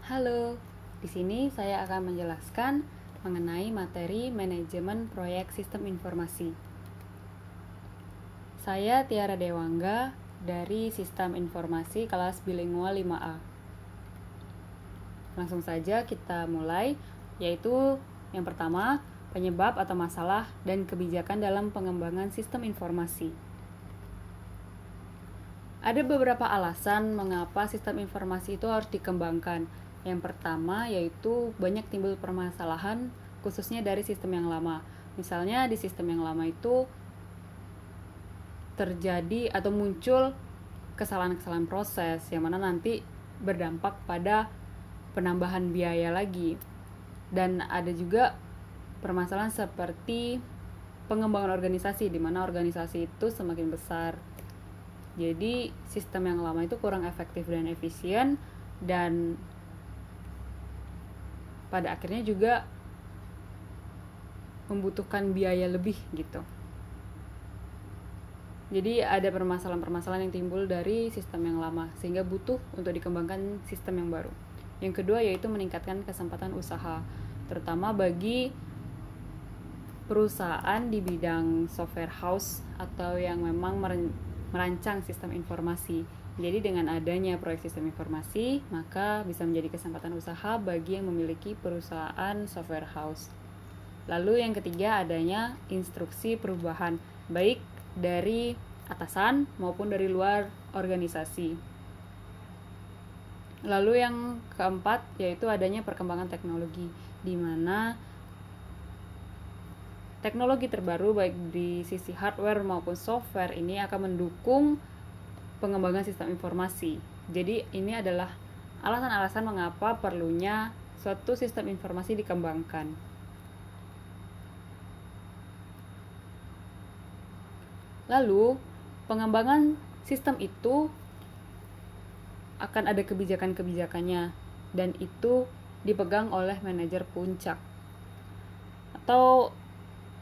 Halo, di sini saya akan menjelaskan mengenai materi manajemen proyek sistem informasi. Saya Tiara Dewangga dari Sistem Informasi kelas Bilingual 5A. Langsung saja kita mulai, yaitu yang pertama, penyebab atau masalah dan kebijakan dalam pengembangan sistem informasi. Ada beberapa alasan mengapa sistem informasi itu harus dikembangkan. Yang pertama yaitu banyak timbul permasalahan khususnya dari sistem yang lama. Misalnya di sistem yang lama itu terjadi atau muncul kesalahan-kesalahan proses yang mana nanti berdampak pada penambahan biaya lagi. Dan ada juga permasalahan seperti pengembangan organisasi, di mana organisasi itu semakin besar. Jadi sistem yang lama itu kurang efektif dan efisien, dan pada akhirnya juga membutuhkan biaya lebih gitu. Jadi ada permasalahan-permasalahan yang timbul dari sistem yang lama sehingga butuh untuk dikembangkan sistem yang baru. Yang kedua yaitu meningkatkan kesempatan usaha, terutama bagi perusahaan di bidang software house atau yang memang merancang sistem informasi. Jadi dengan adanya proyek sistem informasi, maka bisa menjadi kesempatan usaha bagi yang memiliki perusahaan software house. Lalu yang ketiga adanya instruksi perubahan, baik dari atasan maupun dari luar organisasi. Lalu yang keempat yaitu adanya perkembangan teknologi, di mana teknologi terbaru baik di sisi hardware maupun software ini akan mendukung pengembangan sistem informasi. Jadi ini adalah alasan-alasan mengapa perlunya suatu sistem informasi dikembangkan. Lalu, pengembangan sistem itu akan ada kebijakan-kebijakannya, dan itu dipegang oleh manajer puncak. Atau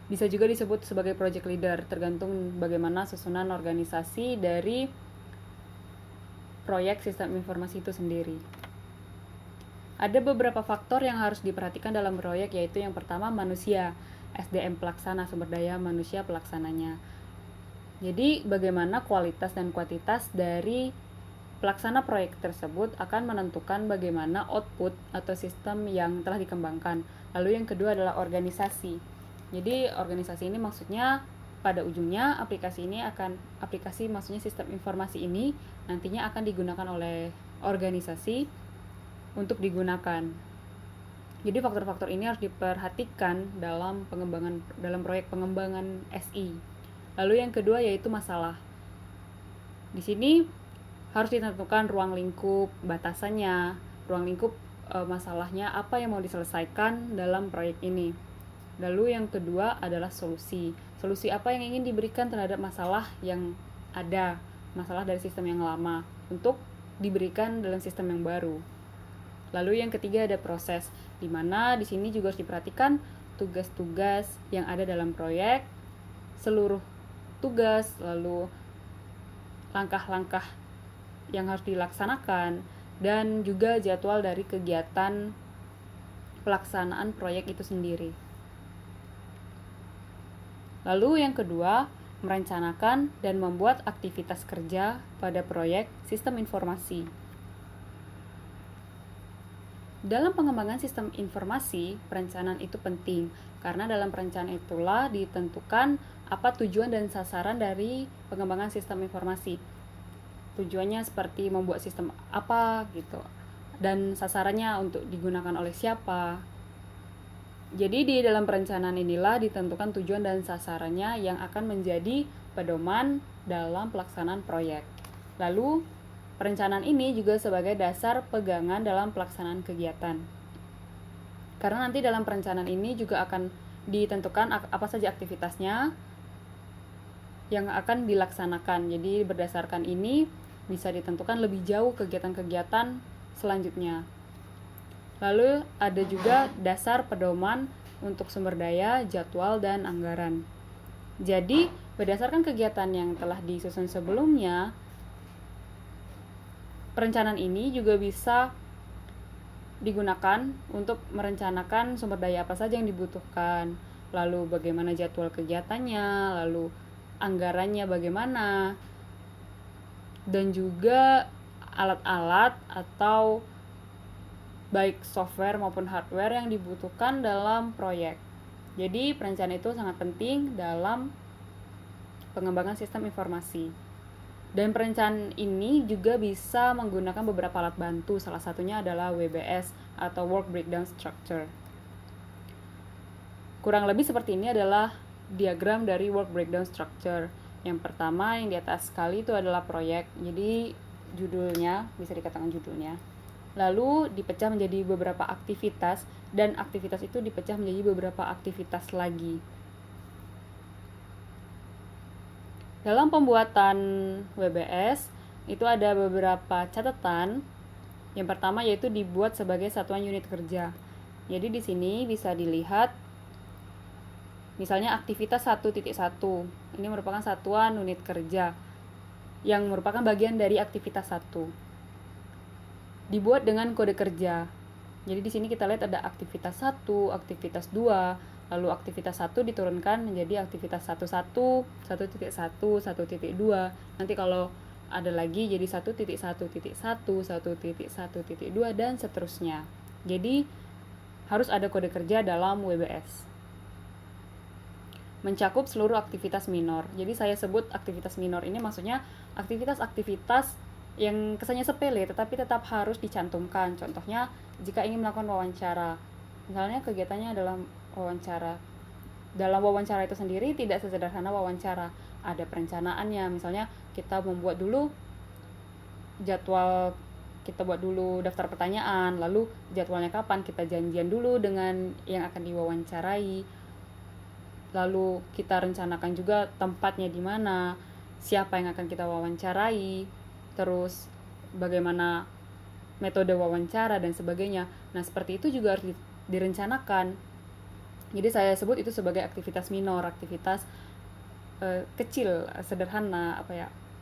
bisa juga disebut sebagai project leader, tergantung bagaimana susunan organisasi dari proyek sistem informasi itu sendiri. Ada beberapa faktor yang harus diperhatikan dalam proyek, yaitu yang pertama manusia, SDM pelaksana, sumber daya manusia pelaksananya. Jadi bagaimana kualitas dan kuantitas dari pelaksana proyek tersebut akan menentukan bagaimana output atau sistem yang telah dikembangkan. Lalu yang kedua adalah organisasi. Jadi organisasi ini maksudnya pada ujungnya aplikasi maksudnya sistem informasi ini nantinya akan digunakan oleh organisasi untuk digunakan. Jadi faktor-faktor ini harus diperhatikan dalam proyek pengembangan SI. Lalu yang kedua yaitu masalah. Di sini harus ditentukan ruang lingkup, batasannya, ruang lingkup masalahnya apa yang mau diselesaikan dalam proyek ini. Lalu yang kedua adalah solusi. Solusi apa yang ingin diberikan terhadap masalah yang ada, masalah dari sistem yang lama, untuk diberikan dalam sistem yang baru. Lalu yang ketiga ada proses, di mana di sini juga harus diperhatikan tugas-tugas yang ada dalam proyek, seluruh tugas, lalu langkah-langkah yang harus dilaksanakan, dan juga jadwal dari kegiatan pelaksanaan proyek itu sendiri. Lalu yang kedua, merencanakan dan membuat aktivitas kerja pada proyek sistem informasi. Dalam pengembangan sistem informasi, perencanaan itu penting, karena dalam perencanaan itulah ditentukan apa tujuan dan sasaran dari pengembangan sistem informasi. Tujuannya seperti membuat sistem apa gitu, dan sasarannya untuk digunakan oleh siapa. Jadi di dalam perencanaan inilah ditentukan tujuan dan sasarannya yang akan menjadi pedoman dalam pelaksanaan proyek. Lalu perencanaan ini juga sebagai dasar pegangan dalam pelaksanaan kegiatan. Karena nanti dalam perencanaan ini juga akan ditentukan apa saja aktivitasnya yang akan dilaksanakan. Jadi berdasarkan ini bisa ditentukan lebih jauh kegiatan-kegiatan selanjutnya. Lalu ada juga dasar pedoman untuk sumber daya, jadwal, dan anggaran. Jadi berdasarkan kegiatan yang telah disusun sebelumnya, perencanaan ini juga bisa digunakan untuk merencanakan sumber daya apa saja yang dibutuhkan, lalu bagaimana jadwal kegiatannya, lalu anggarannya bagaimana, dan juga alat-alat atau baik software maupun hardware yang dibutuhkan dalam proyek. Jadi perencanaan itu sangat penting dalam pengembangan sistem informasi. Dan perencanaan ini juga bisa menggunakan beberapa alat bantu, salah satunya adalah WBS atau Work Breakdown Structure. Kurang lebih seperti ini adalah diagram dari Work Breakdown Structure. Yang pertama yang di atas sekali itu adalah proyek, jadi judulnya, bisa dikatakan judulnya. Lalu dipecah menjadi beberapa aktivitas, dan aktivitas itu dipecah menjadi beberapa aktivitas lagi. Dalam pembuatan WBS, itu ada beberapa catatan. Yang pertama yaitu dibuat sebagai satuan unit kerja. Jadi di sini bisa dilihat, misalnya aktivitas 1.1, ini merupakan satuan unit kerja, yang merupakan bagian dari aktivitas 1. Dibuat dengan kode kerja. Jadi di sini kita lihat ada aktivitas 1, aktivitas 2, lalu aktivitas 1 diturunkan menjadi aktivitas 11, 1.1, 1.2. Nanti kalau ada lagi jadi 1.1.1, 1.1.2 dan seterusnya. Jadi harus ada kode kerja dalam WBS. Mencakup seluruh aktivitas minor. Jadi saya sebut aktivitas minor ini maksudnya aktivitas-aktivitas yang kesannya sepele tetapi tetap harus dicantumkan. Contohnya jika ingin melakukan wawancara, misalnya kegiatannya adalah wawancara. Dalam wawancara itu sendiri tidak sesederhana wawancara, ada perencanaannya. Misalnya kita membuat dulu jadwal, kita buat dulu daftar pertanyaan, lalu jadwalnya kapan, kita janjian dulu dengan yang akan diwawancarai, lalu kita rencanakan juga tempatnya di mana, siapa yang akan kita wawancarai, terus bagaimana metode wawancara dan sebagainya. Nah seperti itu juga harus direncanakan. Jadi saya sebut itu sebagai aktivitas minor, aktivitas kecil, sederhana,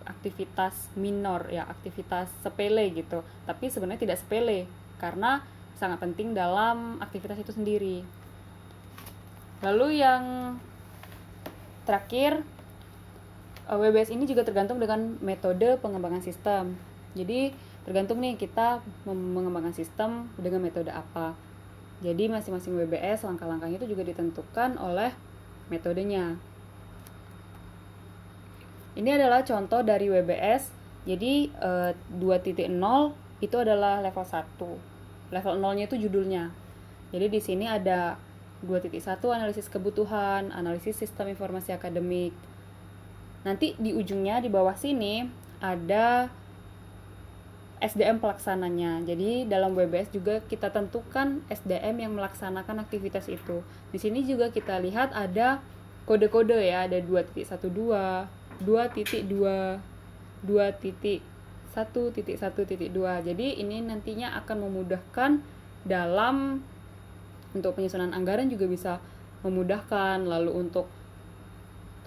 aktivitas minor ya, aktivitas sepele gitu. Tapi sebenarnya tidak sepele karena sangat penting dalam aktivitas itu sendiri. Lalu yang terakhir, WBS ini juga tergantung dengan metode pengembangan sistem. Jadi tergantung nih kita mengembangkan sistem dengan metode apa. Jadi masing-masing WBS langkah-langkahnya itu juga ditentukan oleh metodenya. Ini adalah contoh dari WBS. Jadi 2.0 itu adalah level 1. Level 0-nya itu judulnya. Jadi di sini ada 2.1 analisis kebutuhan, analisis sistem informasi akademik. Nanti di ujungnya di bawah sini ada SDM pelaksananya. Jadi dalam WBS juga kita tentukan SDM yang melaksanakan aktivitas itu. Di sini juga kita lihat ada kode-kode ya, ada 2.12, 2.2, 2.1.1.2. Jadi ini nantinya akan memudahkan dalam untuk penyusunan anggaran, juga bisa memudahkan. Lalu untuk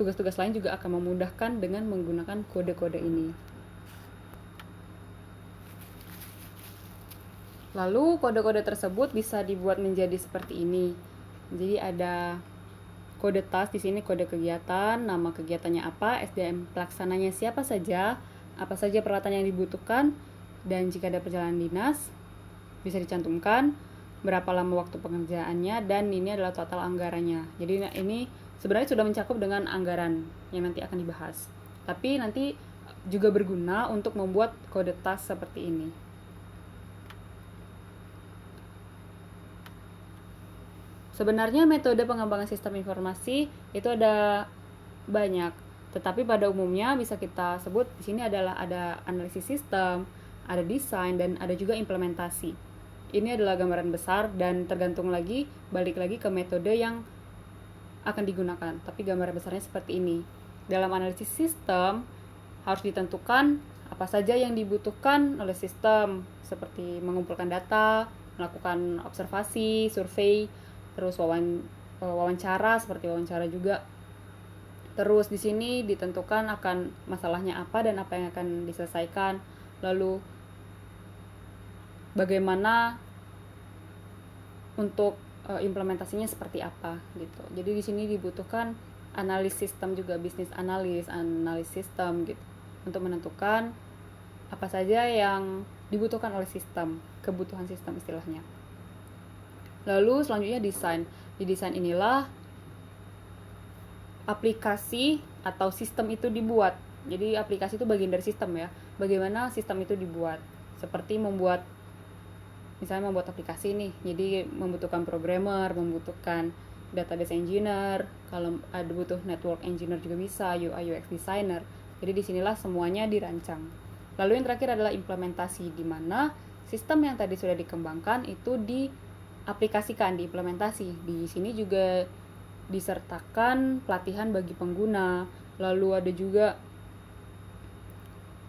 tugas-tugas lain juga akan memudahkan dengan menggunakan kode-kode ini. Lalu kode-kode tersebut bisa dibuat menjadi seperti ini. Jadi ada kode task di sini, kode kegiatan, nama kegiatannya apa, SDM pelaksananya siapa saja, apa saja peralatan yang dibutuhkan, dan jika ada perjalanan dinas bisa dicantumkan, berapa lama waktu pengerjaannya, dan ini adalah total anggarannya. Jadi ini sebenarnya sudah mencakup dengan anggaran yang nanti akan dibahas. Tapi nanti juga berguna untuk membuat kode task seperti ini. Sebenarnya metode pengembangan sistem informasi itu ada banyak, tetapi pada umumnya bisa kita sebut di sini adalah ada analisis sistem, ada desain, dan ada juga implementasi. Ini adalah gambaran besar dan tergantung lagi, balik lagi ke metode yang akan digunakan. Tapi gambaran besarnya seperti ini. Dalam analisis sistem harus ditentukan apa saja yang dibutuhkan oleh sistem, seperti mengumpulkan data, melakukan observasi, survei, terus wawancara, seperti wawancara juga. Terus di sini ditentukan akan masalahnya apa dan apa yang akan diselesaikan. Lalu bagaimana untuk implementasinya seperti apa gitu. Jadi di sini dibutuhkan analis sistem juga, bisnis analis sistem gitu, untuk menentukan apa saja yang dibutuhkan oleh sistem, kebutuhan sistem istilahnya. Lalu selanjutnya desain. Di desain inilah aplikasi atau sistem itu dibuat. Jadi aplikasi itu bagian dari sistem ya. Bagaimana sistem itu dibuat? Seperti misalnya membuat aplikasi nih. Jadi membutuhkan programmer, membutuhkan database engineer, kalau ada butuh network engineer juga bisa, UI UX designer. Jadi disinilah semuanya dirancang. Lalu yang terakhir adalah implementasi, di mana sistem yang tadi sudah dikembangkan itu diaplikasikan, diimplementasi. Di sini juga disertakan pelatihan bagi pengguna, lalu ada juga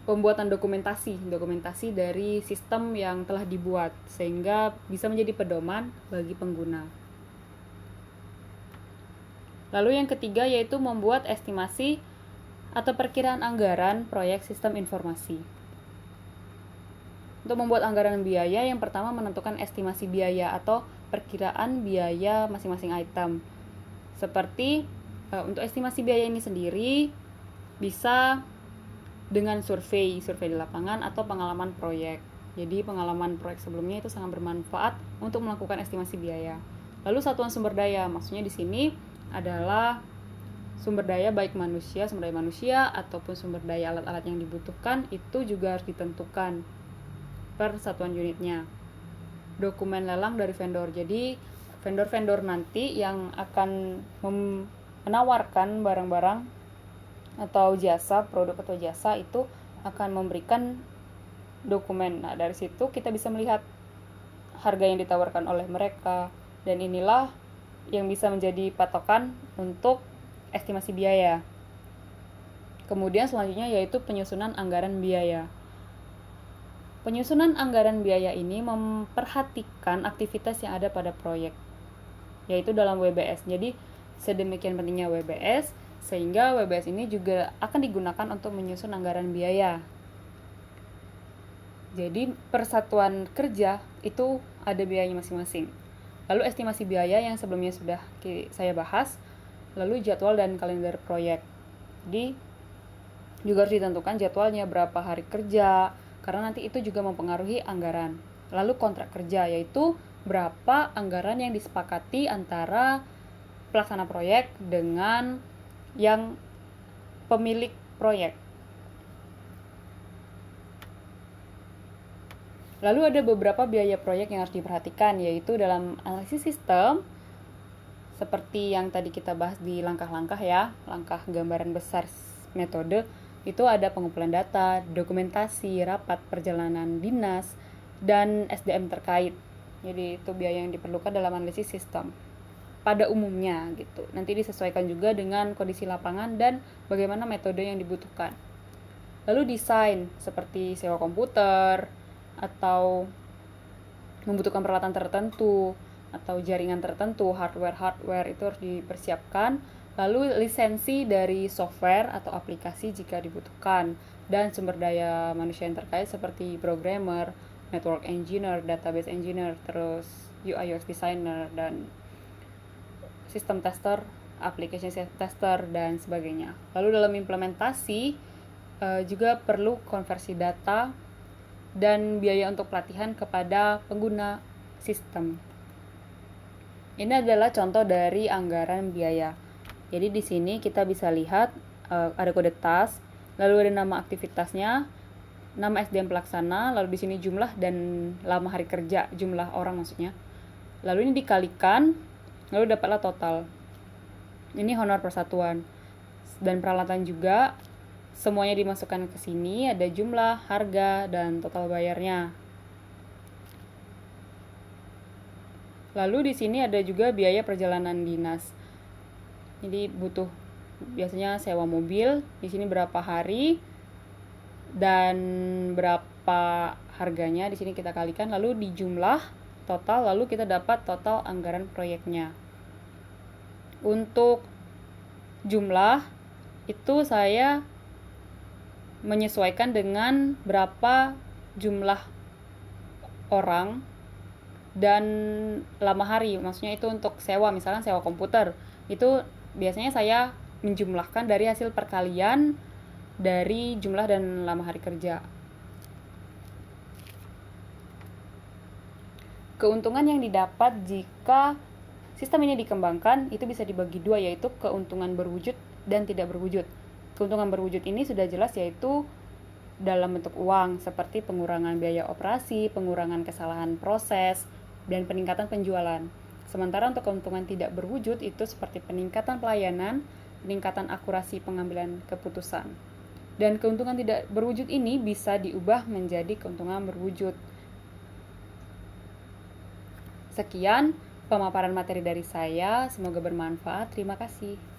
pembuatan dokumentasi dari sistem yang telah dibuat sehingga bisa menjadi pedoman bagi pengguna. Lalu yang ketiga yaitu membuat estimasi atau perkiraan anggaran proyek sistem informasi. Untuk membuat anggaran biaya, yang pertama menentukan estimasi biaya atau perkiraan biaya masing-masing item. Seperti untuk estimasi biaya ini sendiri bisa dengan survei di lapangan atau pengalaman proyek. Jadi pengalaman proyek sebelumnya itu sangat bermanfaat untuk melakukan estimasi biaya. Lalu satuan sumber daya, maksudnya di sini adalah sumber daya baik sumber daya manusia ataupun sumber daya alat-alat yang dibutuhkan itu juga harus ditentukan per satuan unitnya. Dokumen lelang dari vendor. Jadi vendor-vendor nanti yang akan menawarkan barang-barang atau jasa, produk atau jasa itu akan memberikan dokumen. Nah, dari situ kita bisa melihat harga yang ditawarkan oleh mereka, dan inilah yang bisa menjadi patokan untuk estimasi biaya. Kemudian selanjutnya yaitu penyusunan anggaran biaya. Penyusunan anggaran biaya ini memperhatikan aktivitas yang ada pada proyek, yaitu dalam WBS. Jadi sedemikian pentingnya WBS, sehingga WBS ini juga akan digunakan untuk menyusun anggaran biaya. Jadi persatuan kerja itu ada biayanya masing-masing. Lalu estimasi biaya yang sebelumnya sudah saya bahas. Lalu jadwal dan kalender proyek. Jadi juga harus ditentukan jadwalnya, berapa hari kerja, karena nanti itu juga mempengaruhi anggaran. Lalu kontrak kerja, yaitu berapa anggaran yang disepakati antara pelaksana proyek dengan yang pemilik proyek. Lalu ada beberapa biaya proyek yang harus diperhatikan, yaitu dalam analisis sistem, seperti yang tadi kita bahas di langkah-langkah ya, langkah gambaran besar metode, itu ada pengumpulan data, dokumentasi, rapat, perjalanan dinas, dan SDM terkait. Jadi itu biaya yang diperlukan dalam analisis sistem pada umumnya gitu. Nanti disesuaikan juga dengan kondisi lapangan dan bagaimana metode yang dibutuhkan. Lalu desain seperti sewa komputer atau membutuhkan peralatan tertentu atau jaringan tertentu, hardware itu harus dipersiapkan. Lalu lisensi dari software atau aplikasi jika dibutuhkan, dan sumber daya manusia yang terkait seperti programmer, network engineer, database engineer, terus UI UX designer, dan sistem tester, application tester, dan sebagainya. Lalu dalam implementasi juga perlu konversi data dan biaya untuk pelatihan kepada pengguna sistem. Ini adalah contoh dari anggaran biaya. Jadi di sini kita bisa lihat ada kode task, lalu ada nama aktivitasnya, nama SDM pelaksana, lalu di sini jumlah dan lama hari kerja, jumlah orang maksudnya. Lalu ini dikalikan, lalu dapatlah total. Ini honor persatuan. Dan peralatan juga semuanya dimasukkan ke sini, ada jumlah, harga, dan total bayarnya. Lalu di sini ada juga biaya perjalanan dinas. Jadi butuh biasanya sewa mobil, di sini berapa hari dan berapa harganya, di sini kita kalikan, lalu dijumlah total, lalu kita dapat total anggaran proyeknya. Untuk jumlah itu saya menyesuaikan dengan berapa jumlah orang dan lama hari. Maksudnya itu untuk sewa, misalkan sewa komputer. Itu biasanya saya menjumlahkan dari hasil perkalian dari jumlah dan lama hari kerja. Keuntungan yang didapat jika sistem ini dikembangkan itu bisa dibagi dua, yaitu keuntungan berwujud dan tidak berwujud. Keuntungan berwujud ini sudah jelas, yaitu dalam bentuk uang, seperti pengurangan biaya operasi, pengurangan kesalahan proses, dan peningkatan penjualan. Sementara untuk keuntungan tidak berwujud itu seperti peningkatan pelayanan, peningkatan akurasi pengambilan keputusan. Dan keuntungan tidak berwujud ini bisa diubah menjadi keuntungan berwujud. Sekian pemaparan materi dari saya, semoga bermanfaat. Terima kasih.